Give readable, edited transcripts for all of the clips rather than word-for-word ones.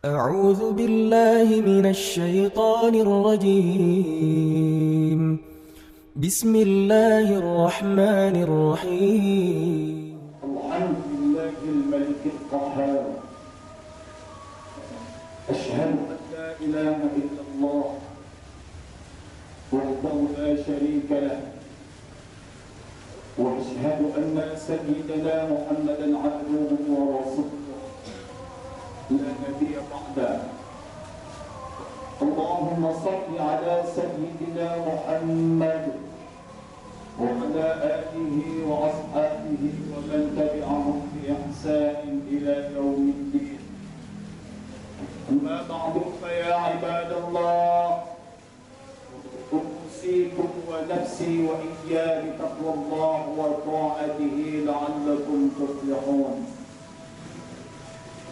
أعوذ بالله من الشيطان الرجيم. بسم الله الرحمن الرحيم. الحمد لله الملك القهار. أشهد أن لا إله إلا الله وحده لا شريك له، وأشهد أن سيدنا محمدا عبده ورسوله لا نبي بعده. اللهم صل على سيدنا محمد وعلى آله وأصحابه ومن تبعهم بإحسان إلى يوم الدين. أما بعد فيا عباد الله، أوصيكم ونفسي وإياي بتقوى الله وطاعته لعلكم تفلحون.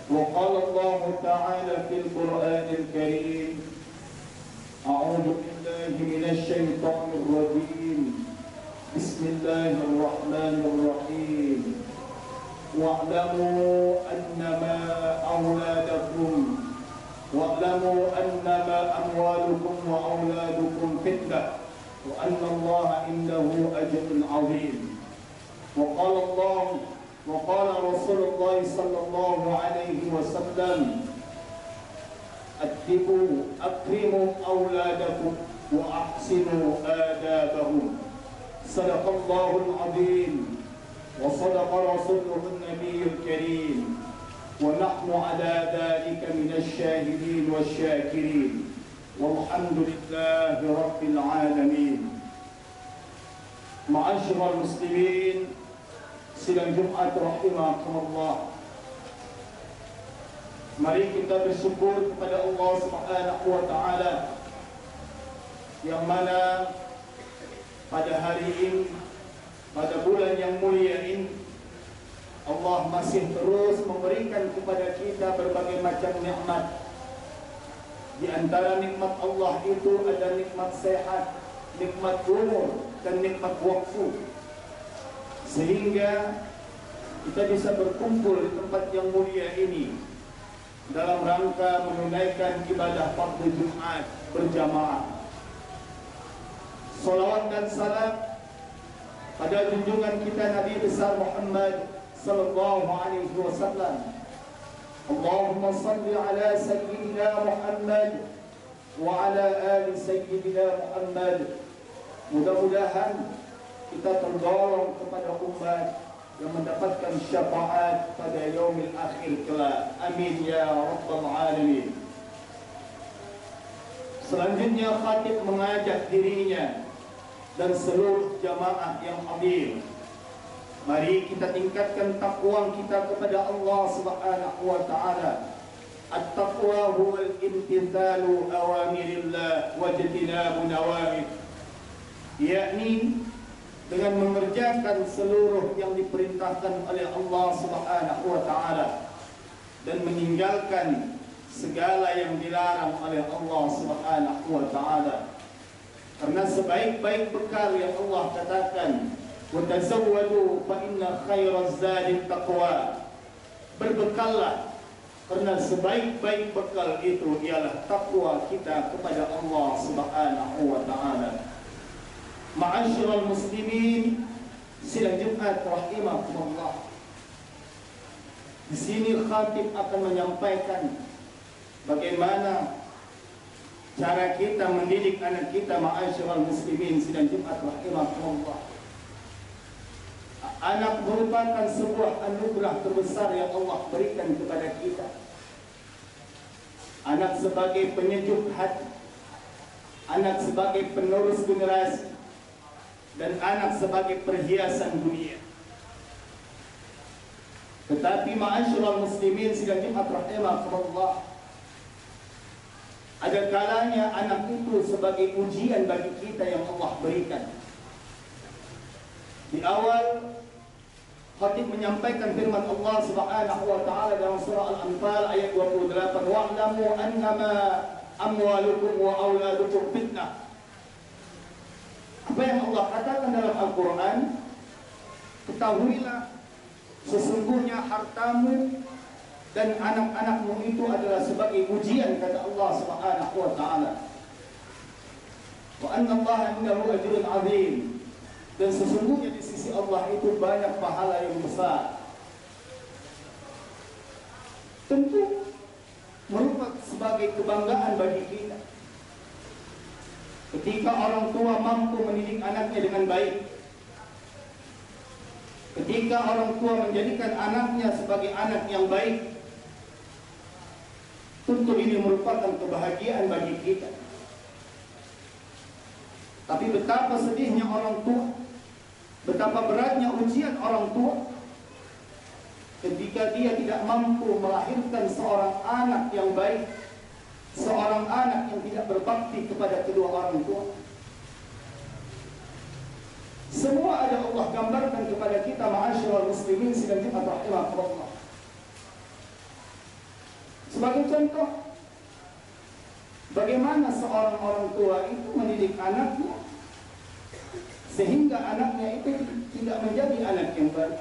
وقال الله تعالى في القرآن الكريم: أعوذ بالله من الشيطان الرجيم، بسم الله الرحمن الرحيم. واعلموا أنما أموالكم وأولادكم فتنة وأن الله عنده أجر عظيم. وقال رسول الله صلى الله عليه وسلم: أكرموا أولادكم وأحسنوا آدابهم. صدق الله العظيم وصدق رسوله النبي الكريم، ونحن على ذلك من الشاهدين والشاكرين، والحمد لله رب العالمين. معاشر المسلمين، sidang Jumat rahimakumullah. Mari kita bersyukur kepada Allah Subhanahu wa taala yang mana pada hari ini, pada bulan yang mulia ini, Allah masih terus memberikan kepada kita berbagai macam nikmat. Di antara nikmat Allah itu ada nikmat sehat, nikmat umur, dan nikmat waktu. Sehingga kita bisa berkumpul di tempat yang mulia ini dalam rangka menunaikan ibadah fardhu Jumat berjamaah. Salawat dan salam pada junjungan kita Nabi besar Muhammad sallallahu alaihi wasallam. Allahumma salli ala sayyidina Muhammad wa ala ali sayyidina Muhammad. Mudah-mudahan kita terdorong kepada umat yang mendapatkan syafaat pada yaumil akhir kelak. Amin ya rabbal alamin. Selanjutnya khatib mengajak dirinya dan seluruh jamaah yang hadir, mari kita tingkatkan takwa kita kepada Allah Subhanahu wa taala. At-taqwa huwa al-imtithalu awamirillah wa ijtinabu nawamih, yakni dengan mengerjakan seluruh yang diperintahkan oleh Allah Subhanahu wa taala dan meninggalkan segala yang dilarang oleh Allah Subhanahu wa taala. Karena sebaik-baik bekal yang Allah katakan, wa tazawwadu fa inna khairaz zadi taqwa. Berbekallah, karena sebaik-baik bekal itu ialah takwa kita kepada Allah Subhanahu wa taala. Ma'asyiral muslimin, sidang Jumat rahimakumullah. Di sini khatib akan menyampaikan bagaimana cara kita mendidik anak kita. Ma'asyiral muslimin, sidang Jumat rahimakumullah. Anak merupakan sebuah anugerah terbesar yang Allah berikan kepada kita. Anak sebagai penyejuk hati, anak sebagai penerus generasi, dan anak sebagai perhiasan dunia. Tetapi ma'asyiral muslimin, sidang Jumat rahimakumullah, ada kalanya anak itu sebagai ujian bagi kita yang Allah berikan. Di awal khatib menyampaikan firman Allah Subhanahu wa taala dalam surah Al-Anfal ayat 28, wa'lamu annama amwalukum wa auladukum fitnah. Apa yang Allah katakan dalam Al-Quran, ketahuilah sesungguhnya hartamu dan anak-anakmu itu adalah sebagai ujian, kata Allah Subhanahu wa taala. Wa anna Allah indahu ajrun 'azim. Dan sesungguhnya di sisi Allah itu banyak pahala yang besar. Tentu merupakan sebagai kebanggaan bagi kita ketika orang tua mampu mendidik anaknya dengan baik, ketika orang tua menjadikan anaknya sebagai anak yang baik. Tentu ini merupakan kebahagiaan bagi kita. Tapi betapa sedihnya orang tua, betapa beratnya ujian orang tua ketika dia tidak mampu melahirkan seorang anak yang baik, seorang anak yang tidak berbakti kepada kedua orang tua. Semua ada Allah gambarkan kepada kita, ma'asyiral muslimin sidang Jumat rahimakumullah. Sebagai contoh, bagaimana seorang orang tua itu mendidik anaknya sehingga anaknya itu tidak menjadi anak yang baik.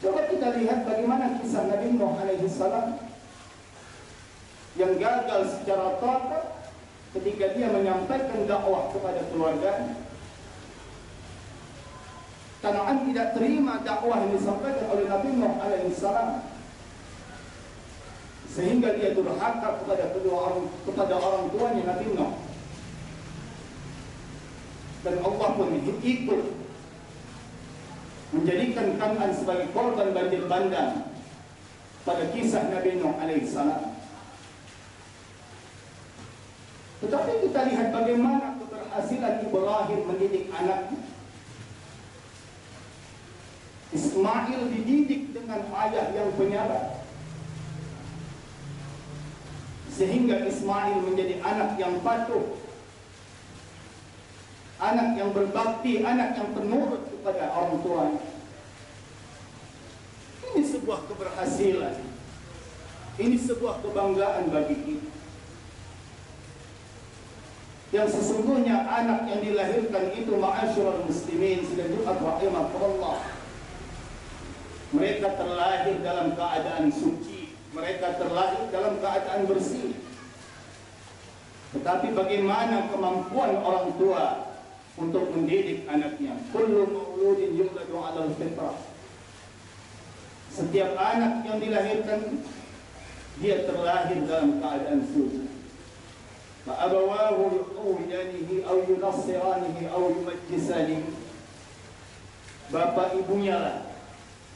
Coba kita lihat bagaimana kisah Nabi Nuh alaihi salam yang gagal secara total ketika dia menyampaikan dakwah kepada keluarganya. Kanaan tidak terima dakwah yang disampaikan oleh Nabi Nuh alaihi salam, sehingga dia durhaka kepada orang tuanya Nabi Nuh. Dan Allah pun ikut menjadikan Kanaan sebagai korban banjir bandang pada kisah Nabi Nuh alaihi salam. Tetapi kita lihat bagaimana keberhasilan Ibrahim mendidik anaknya. Ismail dididik dengan ayah yang penyabar, sehingga Ismail menjadi anak yang patuh, anak yang berbakti, anak yang penurut kepada orang tuanya. Ini sebuah keberhasilan, ini sebuah kebanggaan bagi kita. Yang sesungguhnya anak yang dilahirkan itu, ma'asyiral muslimin sidang Jumat rahimakumullah, mereka terlahir dalam keadaan suci, mereka terlahir dalam keadaan bersih. Tetapi bagaimana kemampuan orang tua untuk mendidik anaknya? Kullu mauludin yuladu 'alal fitrah. Setiap anak yang dilahirkan dia terlahir dalam keadaan suci. Fa abawahu yuhawidanihi aw yunassiranihi aw yumajjisanihi. Bapak ibunya lah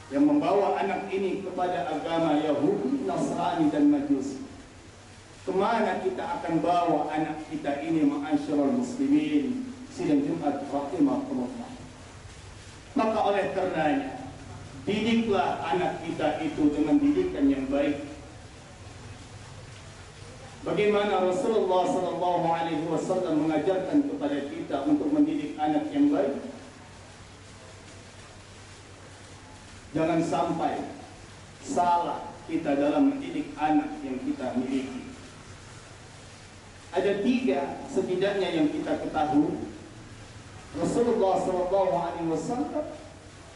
yang membawa anak ini kepada agama Yahudi, Nasrani dan Majusi. Kemana kita akan bawa anak kita ini, ma'asyiral muslimin sidang Jumat rahimakumullah? Maka oleh karenanya, didiklah anak kita itu dengan didikan yang baik. Bagaimana Rasulullah SAW mengajarkan kepada kita untuk mendidik anak yang baik? Jangan sampai salah kita dalam mendidik anak yang kita miliki. Ada 3 setidaknya yang kita ketahui. Rasulullah SAW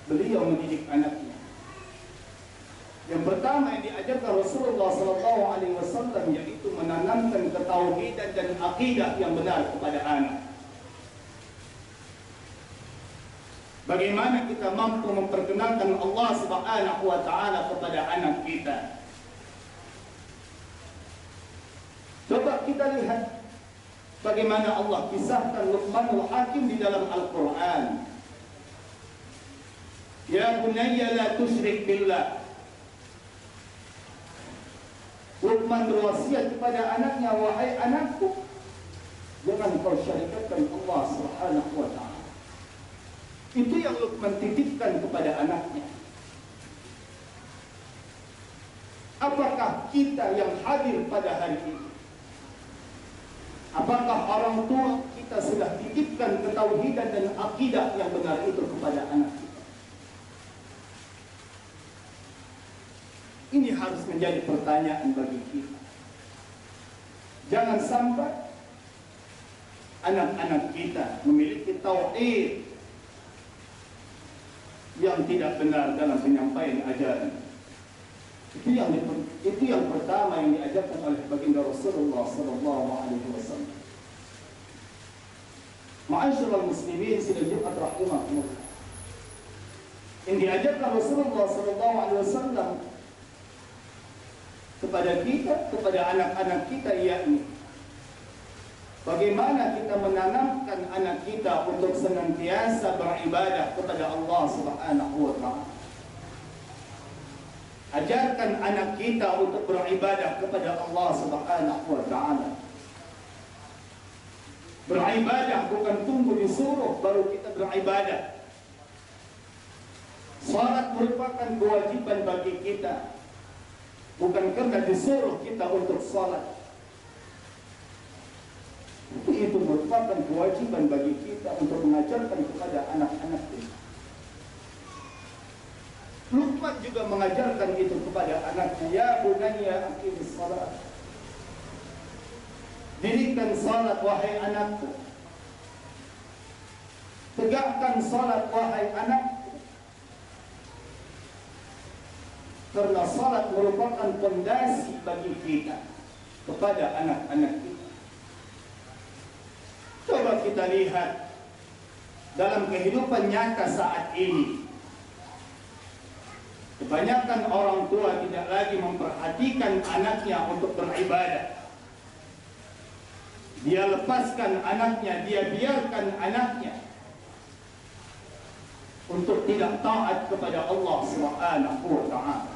beliau mendidik anaknya. Yang pertama yang diajarkan Rasulullah SAW yaitu menanamkan ketauhidan dan akidah yang benar kepada anak. Bagaimana kita mampu memperkenalkan Allah Subhanahu wa taala kepada anak kita? Coba kita lihat bagaimana Allah kisahkan Luqmanul Hakim di dalam Al-Qur'an. Ya bunayya la tusyrik billah. Luqman berwasiat kepada anaknya, wahai anakku, jangan kau syarikatkan Allah Subhanahu wa taala. Itu yang Luqman titipkan kepada anaknya. Apakah kita yang hadir pada hari ini, apakah orang tua kita sudah titipkan ketauhidan dan akidah yang benar itu kepada anak kita? Ini harus menjadi pertanyaan bagi kita. Jangan sampai anak-anak kita memiliki tauhid yang tidak benar dalam penyampaian ajaran. Itu yang pertama yang diajarkan oleh baginda Rasulullah sallallahu alaihi wasallam. Ma'asyiral muslimin sidang Jumat rahimakumullah. Yang diajarkan Rasulullah sallallahu alaihi wasallam kepada kita, kepada anak-anak kita, yakni bagaimana kita menanamkan anak kita untuk senantiasa beribadah kepada Allah Subhanahu wa taala. Ajarkan anak kita untuk beribadah kepada Allah Subhanahu wa taala. Beribadah bukan tunggu disuruh baru kita beribadah. Salat merupakan kewajiban bagi kita, bukan karena disuruh kita untuk salat. Itu merupakan kewajiban bagi kita untuk mengajarkan kepada anak-anak kita. Luqman juga mengajarkan itu kepada anaknya, ya bunayya aqimis salat. Dirikan salat wahai anakku. Tegakkan salat wahai anakku. Karena salat merupakan fondasi bagi kita kepada anak-anak kita. Coba kita lihat dalam kehidupan nyata saat ini. Kebanyakan orang tua tidak lagi memperhatikan anaknya untuk beribadah. Dia lepaskan anaknya, dia biarkan anaknya untuk tidak taat kepada Allah Subhanahu wa taala.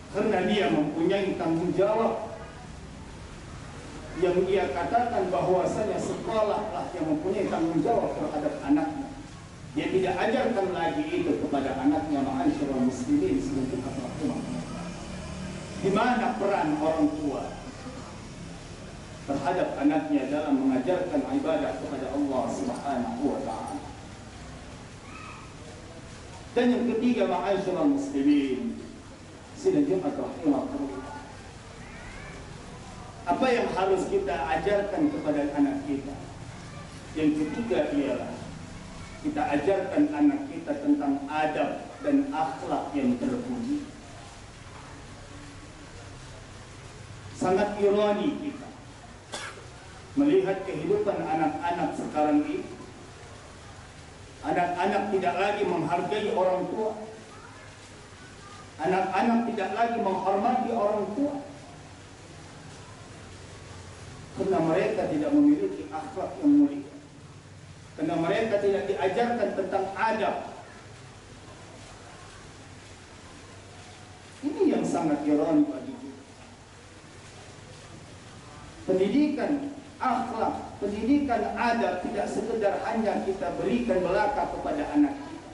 Karena dia mempunyai tanggung jawab yang ia katakan bahwasanya sekolahlah yang mempunyai tanggung jawab terhadap anaknya. Dia tidak ajarkan lagi itu kepada anaknya. Ma'asyiral muslimin seluruh rahimahumullah. Di mana peran orang tua terhadap anaknya dalam mengajarkan ibadah kepada Allah Subhanahu wa taala? Dan yang ketiga, ma'asyiral muslimin sidang Jumat rahimahumullah, apa yang harus kita ajarkan kepada anak kita? Yang ketiga ialah kita ajarkan anak kita tentang adab dan akhlak yang terpuji. Sangat ironi kita melihat kehidupan anak-anak sekarang ini. Anak-anak tidak lagi menghargai orang tua. Anak-anak tidak lagi menghormati orang tua. Karena mereka tidak memiliki akhlak yang mulia. Karena mereka tidak diajarkan tentang adab. Ini yang sangat ironi bagi kita. Pendidikan akhlak, pendidikan adab tidak sekedar hanya kita berikan belaka kepada anak kita.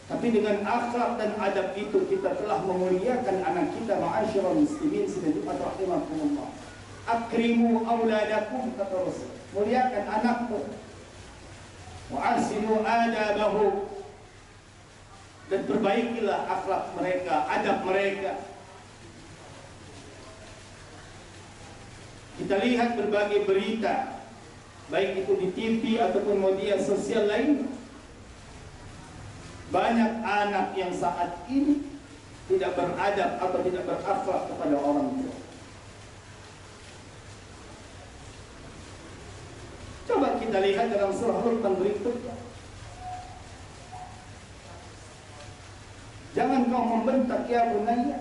Tapi dengan akhlak dan adab itu kita telah memuliakan anak kita. Ma'asyiral muslimin sidang rahimahumullah. Akrimu auladakum, kata Rasul. Muliakan anakmu. Wa ahsinu adabahu. Dan perbaikilah akhlak mereka, adab mereka. Kita lihat berbagai berita, baik itu di TV ataupun media sosial lain. Banyak anak yang saat ini tidak beradab atau tidak berakhlak kepada orang tua. Coba kita lihat dalam surah Luqman berikutnya. Jangan kau membentak ya bunayya.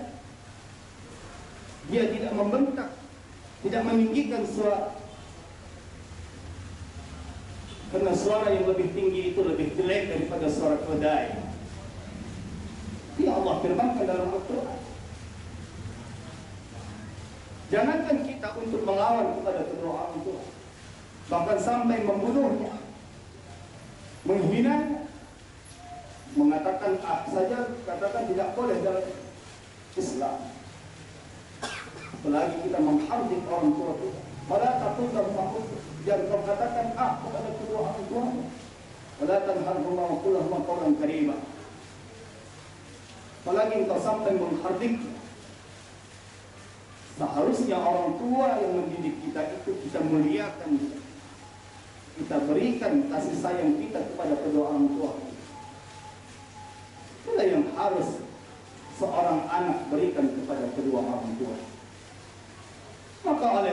Dia tidak membentak, tidak meninggikan suara. Karena suara yang lebih tinggi itu lebih jelek daripada suara keledai. Ya Allah firmankan dalam Al-Quran. Jangankan kita untuk melawan kepada kedua orang tua, bahkan sampai membunuhnya, menghinanya, mengatakan saja, katakan tidak boleh dalam Islam. Apalagi kita menghardik orang tua kita. Wala taqul lahum, jangan kau katakan kepada kedua orang tua. Wala tanharhuma wa qul lahum qawlan karima. Apalagi engkau sampai menghardik. Seharusnya orang tua yang mendidik kita itu kita muliakan dia. Kita berikan kasih sayang kita kepada kedua orang tua.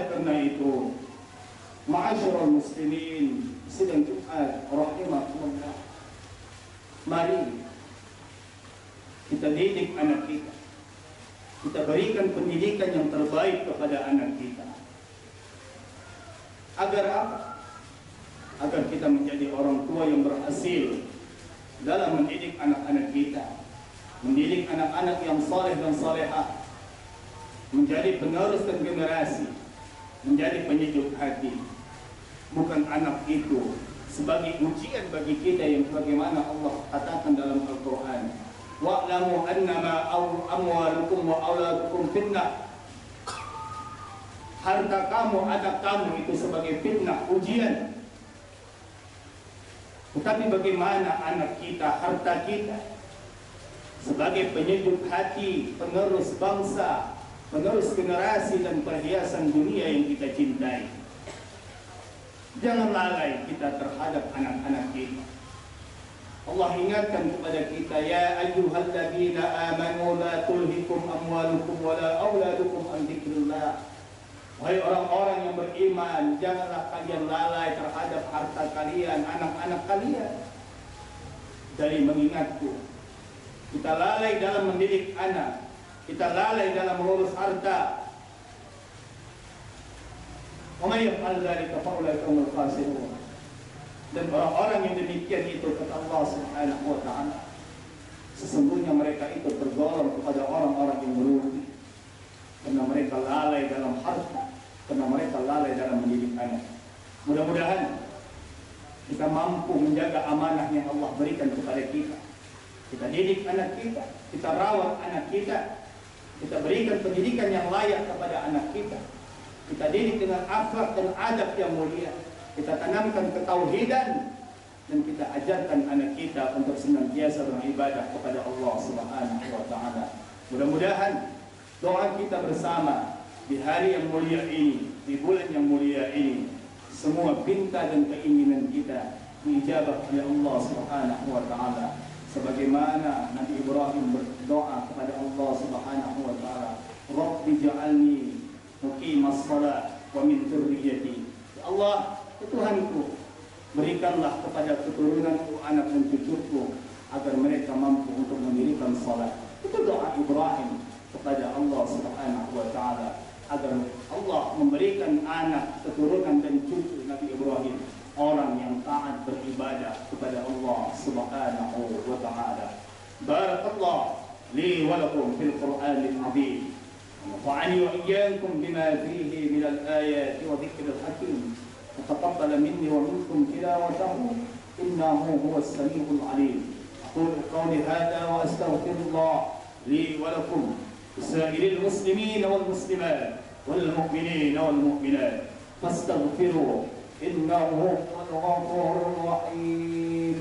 Oleh karena itu, ma'asyiral muslimin, sidang Jumat rahimakumullah, mari kita didik anak kita. Kita berikan pendidikan yang terbaik kepada anak kita. Agar apa? Agar kita menjadi orang tua yang berhasil dalam mendidik anak-anak kita, mendidik anak-anak yang saleh dan salehah, menjadi penerus dan generasi, menjadi penyejuk hati. Bukan anak itu sebagai ujian bagi kita yang bagaimana Allah katakan dalam Al-Quran, wa'lamu annama amwalukum wa auladukum fitnah. Harta kamu, anak kamu itu sebagai fitnah, ujian. Tetapi bagaimana anak kita, harta kita sebagai penyejuk hati, penerus bangsa, penerus generasi dan perhiasan dunia yang kita cintai. Jangan lalai kita terhadap anak-anak kita. Allah ingatkan kepada kita, ya ayyuhalladzina amanu la tulhikum amwalukum wala auladukum an dzikrillah. Wahai orang-orang yang beriman, janganlah kalian lalai terhadap harta kalian, anak-anak kalian dari mengingatku. Kita lalai dalam mendidik anak, kita lalai dalam mengurus harta. Wa may yaf'al dzalika fa ulaika humul khasirun. Dan orang-orang yang demikian itu, kata Allah Subhanahu wa ta'ala, sesungguhnya mereka itu tergolong kepada orang-orang yang merugi. Karena mereka lalai dalam harta, karena mereka lalai dalam mendidik anak. Mudah-mudahan kita mampu menjaga amanah yang Allah berikan kepada kita. Kita didik anak kita, kita rawat anak kita, kita berikan pendidikan yang layak kepada anak kita. Kita didik dengan akhlak dan adab yang mulia. Kita tanamkan ketauhidan dan kita ajarkan anak kita untuk senantiasa beribadah kepada Allah Subhanahu wa ta'ala. Mudah-mudahan doa kita bersama di hari yang mulia ini, di bulan yang mulia ini, semua pinta dan keinginan kita diijabah oleh Allah Subhanahu wa ta'ala. Sebagaimana Nabi Ibrahim berdoa kepada Allah Subhanahu wa ta'ala, Rabbi ja'alni muqimas shalah wa min dzurriyyati. Ya Allah, Tuhanku, berikanlah kepada keturunanku, anak dan cucuku, agar mereka mampu untuk mendirikan salat. Itu doa Ibrahim kepada Allah Subhanahu wa ta'ala, agar Allah memberikan anak, keturunan dan cucu Nabi Ibrahim orang yang taat beribadah kepada Allah Subhanahu wa ta'ala. Barakallah li wa lakum fil Qur'anil azim. Nafa'ani wa iyyakum bima fihi min al-ayati wa dhikril hakim. Taqabbal minni wa minkum tilawatahu innahu huwas samiul alim. Aqulu qawli hadha wa astaghfirullah li wa lakum lisa'iril muslimin wal muslimat wal mu'minin wal mu'minat fastaghfiruhu innahu huwal ghafurur rahim.